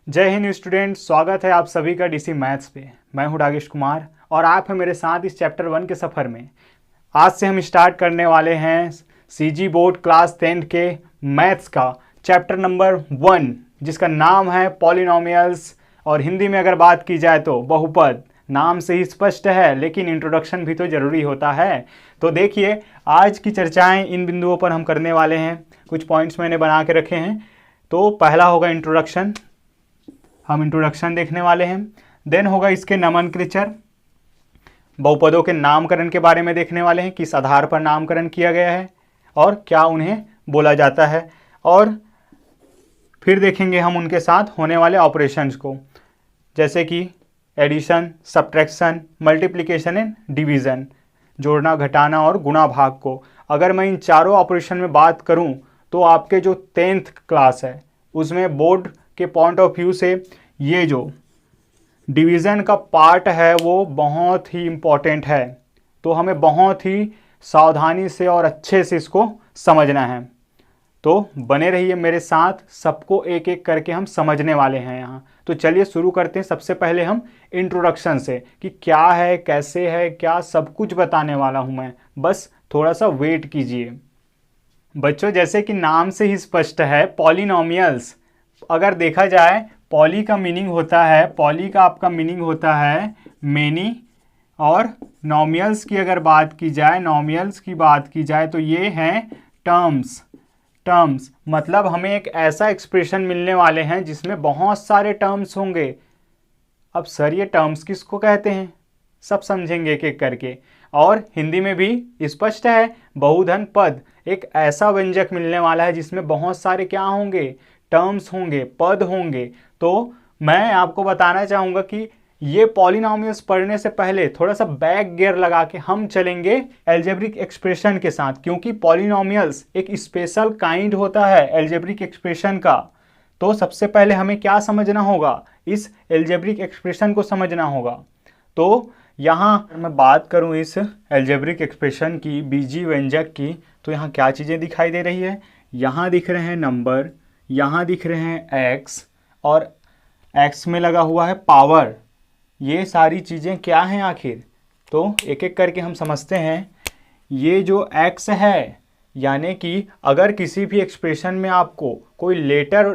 जय हिंद स्टूडेंट, स्वागत है आप सभी का डीसी मैथ्स पे। मैं हूं राकेश कुमार और आप हैं मेरे साथ इस चैप्टर 1 के सफ़र में। आज से हम स्टार्ट करने वाले हैं सीजी बोर्ड क्लास 10 के मैथ्स का चैप्टर नंबर 1, जिसका नाम है पॉलिनोमियल्स, और हिंदी में अगर बात की जाए तो बहुपद। नाम से ही स्पष्ट है, लेकिन इंट्रोडक्शन भी तो ज़रूरी होता है। तो देखिए, आज की चर्चाएं इन बिंदुओं पर हम करने वाले हैं। कुछ पॉइंट्स मैंने बना के रखे हैं। तो पहला होगा इंट्रोडक्शन, हम इंट्रोडक्शन देखने वाले हैं। देन होगा इसके नोमेनक्लेचर, बहुपदों के नामकरण के बारे में देखने वाले हैं, किस आधार पर नामकरण किया गया है और क्या उन्हें बोला जाता है। और फिर देखेंगे हम उनके साथ होने वाले ऑपरेशंस को, जैसे कि addition, subtraction, multiplication and division, जोड़ना, घटाना और गुणा भाग को। अगर मैं इन चारों ऑपरेशन में बात करूं तो आपके जो 10th क्लास है उसमें बोर्ड के पॉइंट ऑफ व्यू से ये जो डिवीज़न का पार्ट है वो बहुत ही इम्पॉर्टेंट है। तो हमें बहुत ही सावधानी से और अच्छे से इसको समझना है। तो बने रहिए मेरे साथ, सबको एक एक करके हम समझने वाले हैं यहाँ। तो चलिए शुरू करते हैं। सबसे पहले हम इंट्रोडक्शन से, कि क्या है, कैसे है, क्या, सब कुछ बताने वाला हूँ मैं। बस थोड़ा सा वेट कीजिए बच्चों। जैसे कि नाम से ही स्पष्ट है, पॉलिनोमियल्स। अगर देखा जाए, पॉली का मीनिंग होता है, पॉली का आपका मीनिंग होता है मेनी, और नोमियल्स की अगर बात की जाए, नोमियल्स की बात की जाए तो ये हैं टर्म्स। टर्म्स मतलब हमें एक ऐसा एक्सप्रेशन मिलने वाले हैं जिसमें बहुत सारे टर्म्स होंगे। अब सर ये टर्म्स किसको कहते हैं, सब समझेंगे एक एक करके। और हिंदी में भी स्पष्ट है, बहुधन पद, एक ऐसा व्यंजक मिलने वाला है जिसमें बहुत सारे क्या होंगे, टर्म्स होंगे, पद होंगे। तो मैं आपको बताना चाहूँगा कि ये पॉलिनोमियल्स पढ़ने से पहले थोड़ा सा बैक गियर लगा के हम चलेंगे एल्जेब्रिक एक्सप्रेशन के साथ, क्योंकि पॉलिनोमियल्स एक स्पेशल काइंड होता है एल्जेब्रिक एक्सप्रेशन का। तो सबसे पहले हमें क्या समझना होगा, इस एल्जेब्रिक एक्सप्रेशन को समझना होगा। तो यहाँ मैं बात करूँ इस एल्जेब्रिक एक्सप्रेशन की, बीजीय व्यंजक की, तो यहाँ क्या चीज़ें दिखाई दे रही है। यहाँ दिख रहे हैं नंबर, यहाँ दिख रहे हैं एक्स, और एक्स में लगा हुआ है पावर। ये सारी चीज़ें क्या हैं आखिर, तो एक एक करके हम समझते हैं। ये जो एक्स है, यानी कि अगर किसी भी एक्सप्रेशन में आपको कोई लेटर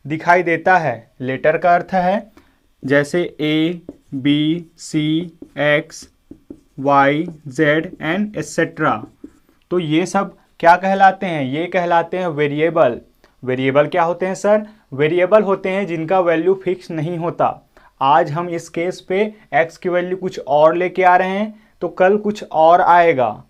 दिखाई देता है, लेटर का अर्थ है जैसे A, B, C, X, Y, Z and et cetera, तो ये सब क्या कहलाते हैं, ये कहलाते हैं वेरिएबल। वेरिएबल क्या होते हैं सर, वेरिएबल होते हैं जिनका वैल्यू फिक्स नहीं होता। आज हम इस केस पे x की वैल्यू कुछ और लेके आ रहे हैं, तो कल कुछ और आएगा,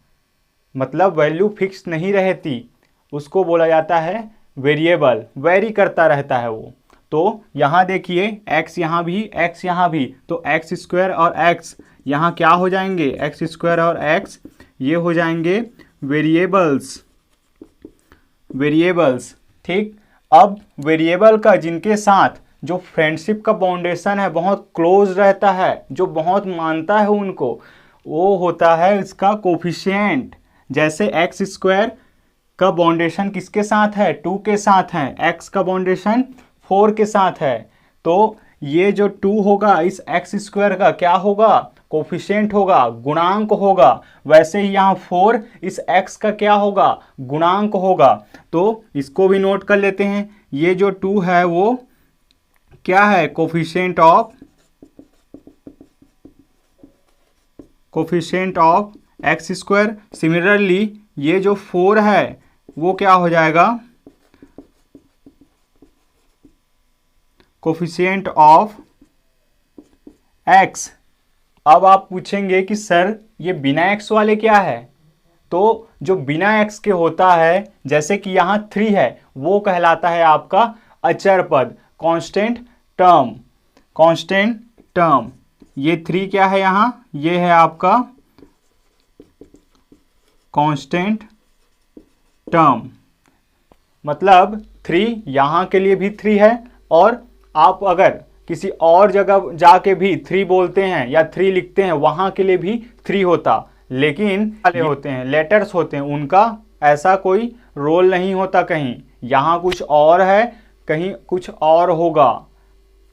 मतलब वैल्यू फिक्स नहीं रहती, उसको बोला जाता है वेरिएबल, वेरी करता रहता है वो। तो यहाँ देखिए, x यहाँ भी, x यहाँ भी, तो एक्स स्क्वायर और x यहाँ क्या हो जाएंगे, एक्स स्क्वायर और x ये हो जाएंगे वेरिएबल्स। वेरिएबल्स, ठीक। अब वेरिएबल का जिनके साथ जो फ्रेंडशिप का बाउंडेशन है, बहुत क्लोज रहता है, जो बहुत मानता है उनको, वो होता है इसका कोफिशिएंट। जैसे एक्स स्क्वायर का बाउंडेशन किसके साथ है, 2 के साथ है, एक्स का बाउंडेशन 4 के साथ है। तो ये जो 2 होगा इस एक्स स्क्वायर का क्या होगा, कोफिशिएंट होगा, गुणांक होगा। वैसे ही यहाँ 4 इस x का क्या होगा, गुणांक होगा। तो इसको भी नोट कर लेते हैं। ये जो 2 है वो क्या है, coefficient of x square. Similarly ये जो 4 है वो क्या हो जाएगा, कोफिशिएंट ऑफ x। अब आप पूछेंगे कि सर ये बिना x वाले क्या है, तो जो बिना x के होता है, जैसे कि यहाँ 3 है, वो कहलाता है आपका अचर पद, कांस्टेंट टर्म। कांस्टेंट टर्म, ये 3 क्या है यहाँ, ये है आपका कांस्टेंट टर्म। मतलब 3 यहाँ के लिए भी 3 है, और आप अगर किसी और जगह जाके भी 3 बोलते हैं या 3 लिखते हैं, वहाँ के लिए भी 3 होता। लेकिन वाले होते हैं, लेटर्स होते हैं, उनका ऐसा कोई रोल नहीं होता। कहीं यहाँ कुछ और है, कहीं कुछ और होगा।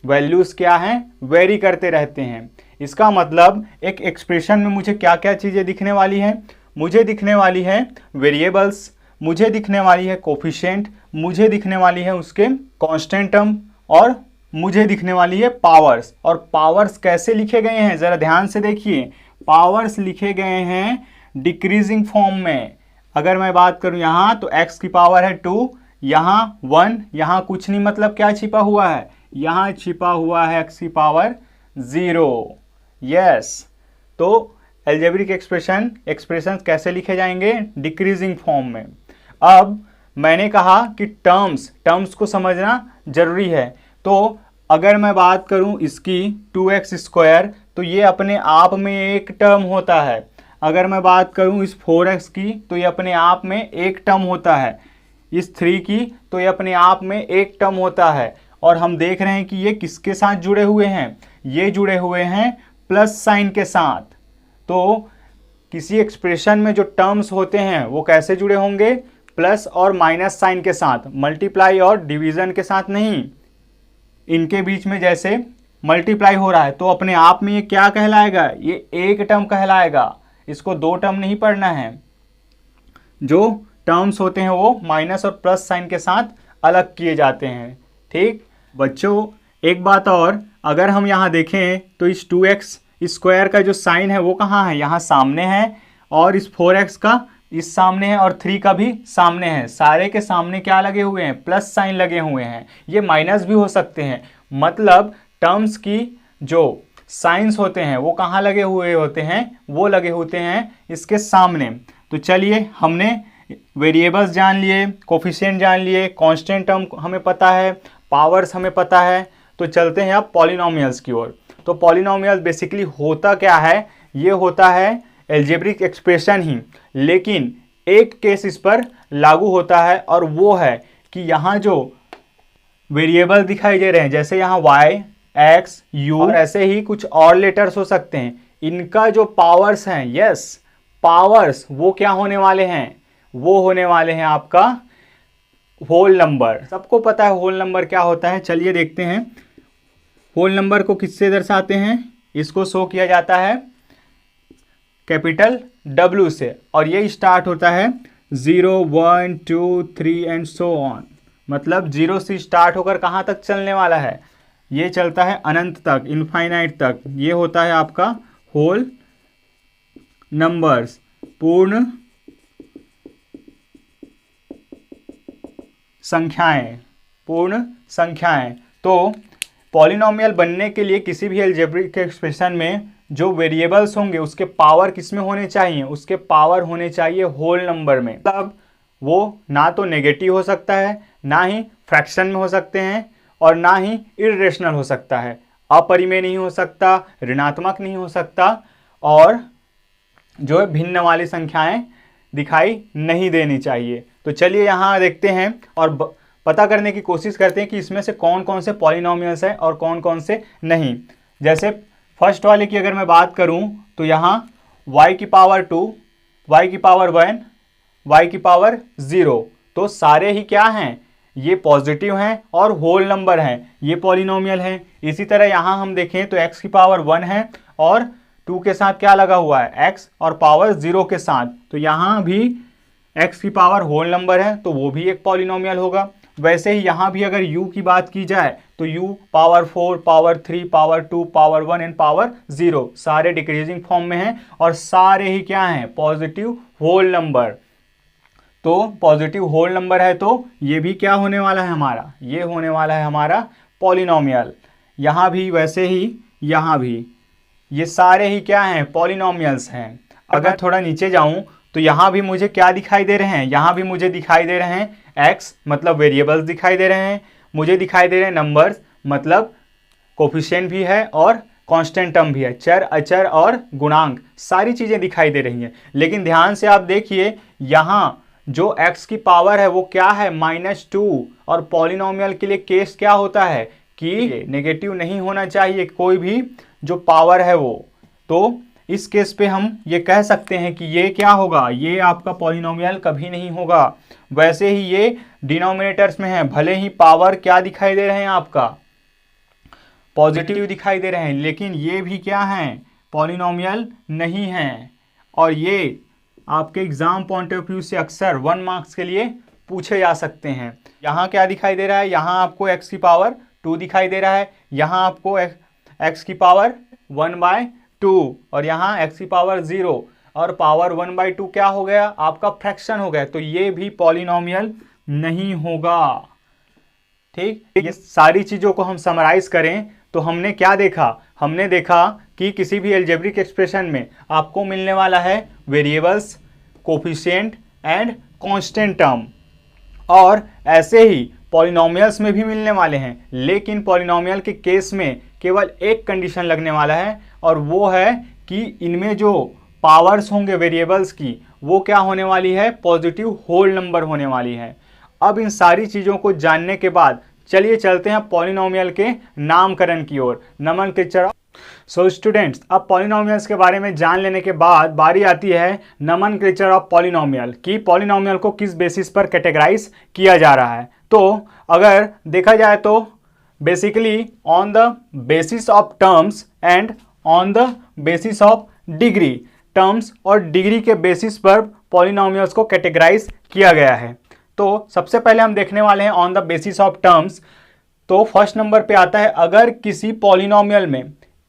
वैल्यूज़ क्या हैं, वेरी करते रहते हैं। इसका मतलब एक एक्सप्रेशन में मुझे क्या क्या चीज़ें दिखने वाली हैं, मुझे दिखने वाली है वेरिएबल्स, मुझे दिखने वाली है कोफिशिएंट, मुझे दिखने वाली है उसके कांस्टेंट टर्म, और मुझे दिखने वाली है पावर्स। और पावर्स कैसे लिखे गए हैं ज़रा ध्यान से देखिए, पावर्स लिखे गए हैं डिक्रीजिंग फॉर्म में। अगर मैं बात करूं यहाँ तो x की पावर है 2, यहाँ 1, यहाँ कुछ नहीं, मतलब क्या छिपा हुआ है, यहाँ छिपा हुआ है x की पावर 0। यस, तो एल्जेब्रिक एक्सप्रेशन कैसे लिखे जाएंगे, डिक्रीजिंग फॉर्म में। अब मैंने कहा कि टर्म्स को समझना जरूरी है। तो अगर मैं बात करूं इसकी 2x² तो ये अपने आप में एक टर्म होता है। अगर मैं बात करूं इस 4x की तो ये अपने आप में एक टर्म होता है। इस 3 की तो ये अपने आप में एक टर्म होता है। और हम देख रहे हैं कि ये किसके साथ जुड़े हुए हैं, ये जुड़े हुए हैं प्लस साइन के साथ। तो किसी एक्सप्रेशन में जो टर्म्स होते हैं वो कैसे जुड़े होंगे, प्लस और माइनस साइन के साथ, मल्टीप्लाई और डिवीजन के साथ नहीं। इनके बीच में जैसे मल्टीप्लाई हो रहा है तो अपने आप में ये क्या कहलाएगा, ये एक टर्म कहलाएगा। इसको दो टर्म नहीं पढ़ना है। जो टर्म्स होते हैं वो माइनस और प्लस साइन के साथ अलग किए जाते हैं। ठीक बच्चों, एक बात और, अगर हम यहाँ देखें तो इस 2x² का जो साइन है वो कहाँ है, यहाँ सामने है, और इस 4x का इस सामने है, और 3 का भी सामने है। सारे के सामने क्या लगे हुए हैं, प्लस साइन लगे हुए हैं। ये माइनस भी हो सकते हैं, मतलब टर्म्स की जो साइंस होते हैं वो कहाँ लगे हुए होते हैं, वो लगे होते हैं इसके सामने। तो चलिए, हमने वेरिएबल्स जान लिए, कोफिशिएंट जान लिए, कांस्टेंट टर्म हमें पता है, पावर्स हमें पता है। तो चलते हैं अब पॉलिनोमियल्स की ओर। तो पॉलिनोमियल बेसिकली होता क्या है, ये होता है एल्जेब्रिक एक्सप्रेशन ही, लेकिन एक केस इस पर लागू होता है, और वो है कि यहाँ जो वेरिएबल दिखाई दे रहे हैं, जैसे यहाँ y, x, u, और ऐसे ही कुछ और लेटर्स हो सकते हैं, इनका जो पावर्स हैं, यस पावर्स, वो क्या होने वाले हैं, वो होने वाले हैं आपका होल नंबर। सबको पता है होल नंबर क्या होता है, चलिए देखते हैं। होल नंबर को किससे दर्शाते हैं, इसको शो किया जाता है कैपिटल W से, और ये स्टार्ट होता है 0, 1, 2, 3 एंड सो ऑन। मतलब 0 से स्टार्ट होकर कहाँ तक चलने वाला है, ये चलता है अनंत तक, इनफाइनाइट तक। ये होता है आपका होल नंबर्स, पूर्ण संख्याएं, पूर्ण संख्याएं। तो पॉलिनोमियल बनने के लिए किसी भी अलजेब्रिक एक्सप्रेशन में जो वेरिएबल्स होंगे उसके पावर किस में होने चाहिए, उसके पावर होने चाहिए होल नंबर में। तब वो ना तो नेगेटिव हो सकता है, ना ही फ्रैक्शन में हो सकते हैं, और ना ही इरेशनल हो सकता है। अपरिमेय नहीं हो सकता, ऋणात्मक नहीं हो सकता, और जो है भिन्न वाली संख्याएं दिखाई नहीं देनी चाहिए। तो चलिए यहाँ देखते हैं और पता करने की कोशिश करते हैं कि इसमें से कौन कौन से पॉलिनोमियल्स हैं और कौन कौन से नहीं। जैसे फर्स्ट वाले की अगर मैं बात करूं तो यहाँ y की पावर 2, y की पावर 1, y की पावर 0, तो सारे ही क्या हैं, ये पॉजिटिव हैं और होल नंबर हैं, ये पॉलिनोमियल हैं। इसी तरह यहाँ हम देखें तो x की पावर 1 है और 2 के साथ क्या लगा हुआ है, x, और पावर 0 के साथ, तो यहाँ भी x की पावर होल नंबर है, तो वो भी एक पॉलिनोमियल होगा। वैसे ही यहाँ भी अगर u की बात की जाए तो u power 4, power 3, power 2, power 1 and power 0 सारे डिक्रीजिंग फॉर्म में हैं, और सारे ही क्या हैं, पॉजिटिव होल नंबर। तो पॉजिटिव होल नंबर है तो ये भी क्या होने वाला है हमारा, ये होने वाला है हमारा पॉलिनोमियल। यहाँ भी वैसे ही यहाँ भी ये सारे ही क्या हैं, पॉलिनोमियल्स हैं। अगर थोड़ा नीचे जाऊँ तो यहाँ भी मुझे क्या दिखाई दे रहे हैं, यहाँ भी मुझे दिखाई दे रहे हैं x, मतलब वेरिएबल्स दिखाई दे रहे हैं, मुझे दिखाई दे रहे हैं नंबर्स, मतलब कोफिशिएंट भी है और कांस्टेंट टर्म भी है, चर अचर और गुणांक, सारी चीज़ें दिखाई दे रही हैं। लेकिन ध्यान से आप देखिए, यहाँ जो x की पावर है वो क्या है, -2, और पॉलिनोमियल के लिए केस क्या होता है कि नेगेटिव नहीं होना चाहिए कोई भी जो पावर है वो। तो इस केस पे हम ये कह सकते हैं कि ये क्या होगा, ये आपका पॉलिनोमियल कभी नहीं होगा। वैसे ही ये डिनोमिनेटर्स में है, भले ही पावर क्या दिखाई दे रहे हैं आपका पॉजिटिव दिखाई दे रहे हैं, लेकिन ये भी क्या हैं, पॉलिनोमियल नहीं हैं। और ये आपके एग्जाम पॉइंट ऑफ व्यू से अक्सर 1 मार्क्स के लिए पूछे जा सकते हैं। यहाँ क्या दिखाई दे रहा है, यहाँ आपको x की पावर 2 दिखाई दे रहा है, यहाँ आपको x की पावर 1/2 और यहाँ x की पावर 0 और पावर 1/2 क्या हो गया, आपका फ्रैक्शन हो गया, तो ये भी पॉलिनोमियल नहीं होगा। ठीक, ये सारी चीज़ों को हम समराइज करें तो हमने क्या देखा, हमने देखा कि किसी भी अलजेब्रिक एक्सप्रेशन में आपको मिलने वाला है variables, coefficient and constant term, और ऐसे ही पॉलिनोमियल्स में भी मिलने वाले हैं। लेकिन पॉलिनोमियल के केस में केवल एक कंडीशन लगने वाला है, और वो है कि इनमें जो पावर्स होंगे वेरिएबल्स की वो क्या होने वाली है, पॉजिटिव होल नंबर होने वाली है। अब इन सारी चीज़ों को जानने के बाद चलिए चलते हैं पॉलिनोमियल के नामकरण की ओर, नोमेनक्लेचर। सो स्टूडेंट्स, अब पॉलिनोमियल्स के बारे में जान लेने के बाद बारी आती है नोमेनक्लेचर ऑफ पॉलिनोमियल कि पॉलिनोमियल को किस बेसिस पर कैटेगराइज किया जा रहा है। तो अगर देखा जाए तो basically on the basis of terms and on the basis of degree, terms और डिग्री के बेसिस पर पॉलिनोमियल्स को कैटेगराइज किया गया है। तो सबसे पहले हम देखने वाले हैं on the basis of terms. तो फर्स्ट नंबर पे आता है, अगर किसी पॉलिनोमियल में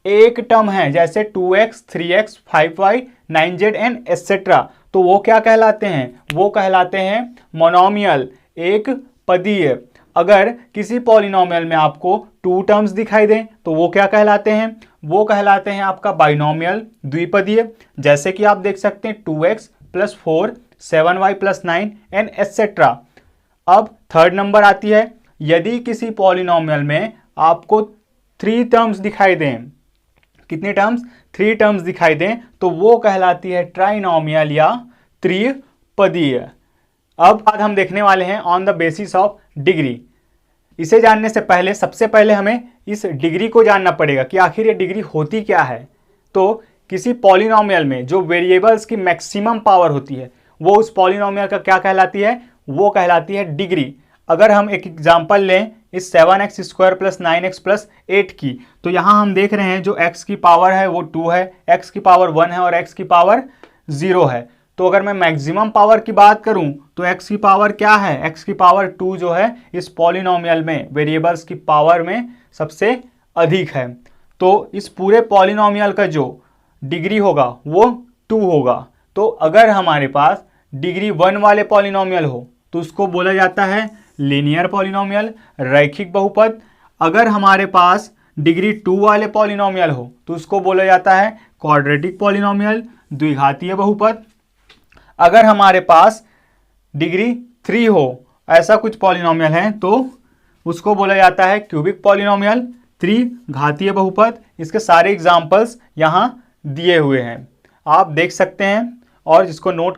एक टर्म है जैसे 2x, 3x, 5y, 9z and etcetera, तो वो क्या कहलाते हैं, वो कहलाते हैं मोनोमियल, एक पदीय। अगर किसी पॉलिनोमियल में आपको 2 टर्म्स दिखाई दें तो वो क्या कहलाते हैं, वो कहलाते हैं आपका बाइनोमियल, द्विपदीय। जैसे कि आप देख सकते हैं 2x + 4, 7y + 9 एंड एटसेट्रा। अब थर्ड नंबर आती है, यदि किसी पॉलिनोमियल में आपको 3 टर्म्स दिखाई दें, कितने टर्म्स, 3 टर्म्स दिखाई दें, तो वो कहलाती है ट्राइनोमियल या त्रिपदीय। अब बाद हम देखने वाले हैं on the basis of degree. इसे जानने से पहले सबसे पहले हमें इस डिग्री को जानना पड़ेगा कि आखिर ये डिग्री होती क्या है। तो किसी पॉलिनोमियल में जो वेरिएबल्स की मैक्सिमम पावर होती है वो उस पॉलिनोमियल का क्या कहलाती है, वो कहलाती है डिग्री। अगर हम एक एग्जांपल लें इस 7x² + 9x + 8 की, तो यहाँ हम देख रहे हैं जो x की पावर है वो 2 है, x की पावर 1 है और x की पावर 0 है। तो अगर मैं मैक्सिमम पावर की बात करूं तो x की पावर क्या है, x की पावर 2 जो है इस पॉलिनोमियल में वेरिएबल्स की पावर में सबसे अधिक है। तो इस पूरे पॉलिनोमियल का जो डिग्री होगा वो 2 होगा। तो अगर हमारे पास डिग्री 1 वाले पॉलिनोमियल हो तो उसको बोला जाता है लीनियर पॉलिनोमियल, रैखिक बहुपद। अगर हमारे पास डिग्री 2 वाले पॉलिनोमियल हो तो उसको बोला जाता है क्वाड्रेटिक पॉलिनोमियल, द्विघातीय बहुपद। अगर हमारे पास डिग्री 3 हो, ऐसा कुछ पॉलिनोमियल है, तो उसको बोला जाता है क्यूबिक पॉलिनोमियल, त्रिघातीय बहुपद। इसके सारे एग्जाम्पल्स यहाँ दिए हुए हैं, आप देख सकते हैं और जिसको नोट